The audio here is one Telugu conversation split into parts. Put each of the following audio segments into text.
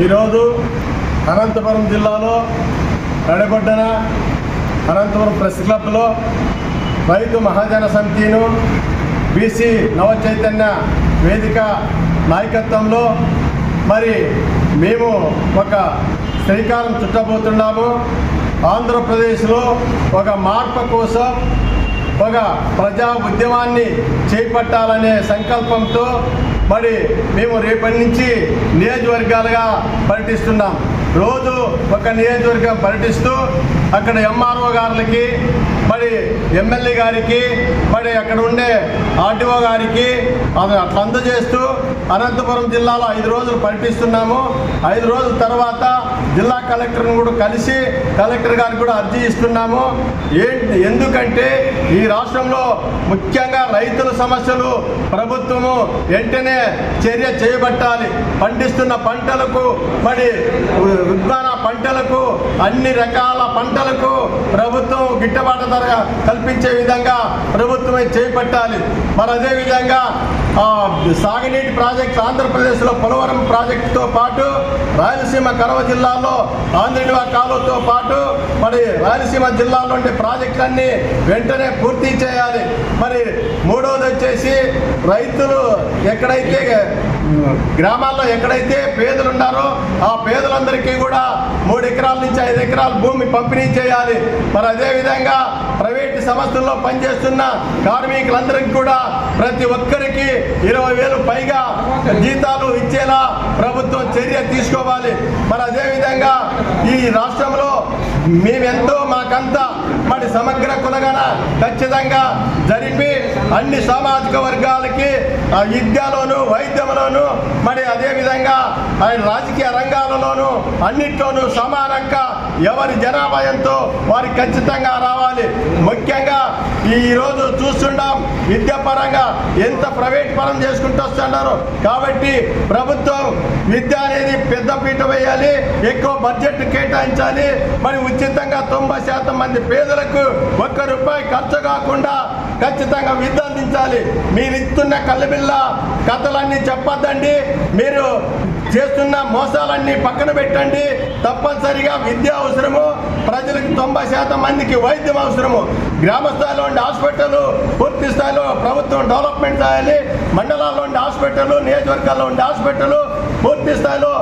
ఈరోజు అనంతపురం జిల్లాలో నడగొడ్డన అనంతపురం ప్రెస్ క్లబ్లో రైతు మహాజన సమితిను బీసీ నవ చైతన్య వేదిక నాయకత్వంలో మరి మేము ఒక శ్రీకారం చుట్టబోతున్నాము. ఆంధ్రప్రదేశ్లో ఒక మార్పు కోసం ఒక ప్రజా ఉద్యమాన్ని చేపట్టాలనే సంకల్పంతో మరి మేము రేపటి నుంచి నియోజకవర్గాలుగా పర్యటిస్తున్నాం. రోజు ఒక నియోజకవర్గం పర్యటిస్తూ అక్కడ ఎంఆర్ఓ గారికి మరి ఎమ్మెల్యే గారికి మరి అక్కడ ఉండే ఆర్టీఓ గారికి అట్లా అందజేస్తూ అనంతపురం జిల్లాలో 5 రోజులు పర్యటిస్తున్నాము. 5 రోజుల తర్వాత జిల్లా కలెక్టర్ని కూడా కలిసి కలెక్టర్ గారికి కూడా అర్జీ ఇస్తున్నాము. ఎందుకంటే ఈ రాష్ట్రంలో ముఖ్యంగా రైతుల సమస్యలు ప్రభుత్వము వెంటనే చర్య చేపట్టాలి. పండిస్తున్న పంటలకు మరి ఉద్యాన పంటలకు అన్ని రకాల పంటలకు ప్రభుత్వం గిట్టుబాటు ధర కల్పించే విధంగా ప్రభుత్వమే చేపట్టాలి. మరి అదేవిధంగా సాగునీటి ప్రాజెక్టు ఆంధ్రప్రదేశ్లో పోలవరం ప్రాజెక్టుతో పాటు రాయలసీమ కరవ జిల్లాలో ఆంధ్రనివా కాలువతో పాటు మరి రాయలసీమ జిల్లాలో ఉండే ప్రాజెక్టులన్నీ వెంటనే పూర్తి చేయాలి. మరి మూడవది వచ్చేసి రైతులు ఎక్కడైతే గ్రామాల్లో ఎక్కడైతే పేదలు ఉన్నారో ఆ పేదలందరికీ కూడా 3 ఎకరాల నుంచి 5 ఎకరాల భూమి పంపిణీ చేయాలి. మరి అదేవిధంగా ప్రైవేటు సంస్థల్లో పనిచేస్తున్న కార్మికులందరికీ కూడా ప్రతి ఒక్కరికి 20,000 పైగా జీతాలు ఇచ్చేలా ప్రభుత్వం చర్య తీసుకోవాలి. మరి అదేవిధంగా ఈ రాష్ట్రంలో మేమెంతో మాకంతా మరి సమగ్ర కులగణ ఖచ్చితంగా జరిపి అన్ని సామాజిక వర్గాలకి విద్యలోను వైద్యంలోను మరి అదేవిధంగా రాజకీయ రంగాలలోనూ అన్నిట్లోనూ సమానంగా ఎవరి జనాభా ఎంతో వారికి ఖచ్చితంగా రావాలి. ముఖ్యంగా ఈరోజు చూస్తున్నాం విద్యాపరంగా ఎంత ప్రైవేట్ పరం చేసుకుంటూ వస్తున్నారు. కాబట్టి ప్రభుత్వం విద్య అనేది పెద్దపీట వేయాలి, ఎక్కువ బడ్జెట్ కేటాయించాలి. మరి ఉచితంగా 90% మంది పేదలకు ₹1 ఖర్చు కాకుండా ఖచ్చితంగా విద్య అందించాలి. మీరు ఇస్తున్న కళ్ళబిల్ల కథలన్నీ చెప్పొద్దండి. మీరు చేస్తున్న మోసాలన్నీ పక్కన పెట్టండి. తప్పనిసరిగా విద్య అవసరము, ప్రజలకు 90% మందికి వైద్యం అవసరము. గ్రామ స్థాయిలో ఉండే హాస్పిటల్ పూర్తి స్థాయిలో ప్రభుత్వం డెవలప్మెంట్ చేయాలి. మండలాల్లో ఉండే హాస్పిటల్, నియోజకవర్గాల్లో ఉండే హాస్పిటల్ పూర్తి స్థాయిలో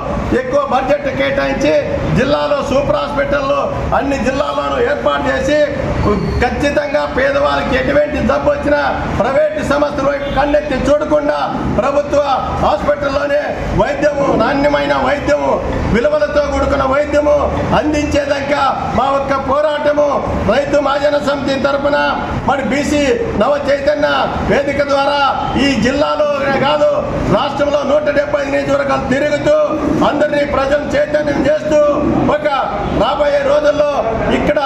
ఎక్కువ బడ్జెట్ కేటాయించి జిల్లాలో సూపర్ హాస్పిటల్లో అన్ని జిల్లాల్లోనూ ఏర్పాటు చేసి ఖచ్చితంగా పేదవాళ్ళకి ఎటువంటి జబ్బు వచ్చినా ప్రైవేటు సంస్థల వైపు కన్నెత్తి చూడకుండా ప్రభుత్వ హాస్పిటల్లోనే వైద్యము, నాణ్యమైన వైద్యము, విలువలతో కూడుకున్న వైద్యము అందించేదాకా మా ఒక్క పోరాటము రైతు మహాజన సమితి తరఫున మరి బీసీ నవ చైతన్య వేదిక ద్వారా ఈ జిల్లాలో కాదు రాష్ట్రంలో 175 నియోజకవర్గాలు తిరుగుతూ అందరినీ ప్రజలు చైతన్యం చేస్తూ ఒక రాబోయే రోజుల్లో ఇక్కడ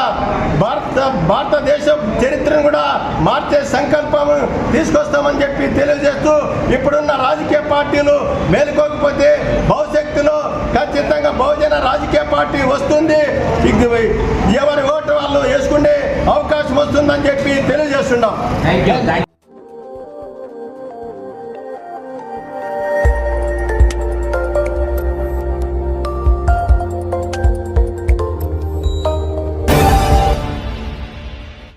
భారతదేశం చరిత్రను కూడా మార్చే సంకల్పం తీసుకొస్తామని చెప్పి తెలియజేస్తూ ఇప్పుడున్న రాజకీయ పార్టీలు మేలుకోకపోతే భవిష్యత్తులో ఖచ్చితంగా బహుజన రాజకీయ పార్టీ వస్తుంది. ఎవరి ఓటు వాళ్ళు వేసుకునే అవకాశం వస్తుందని చెప్పి తెలియజేస్తున్నాం.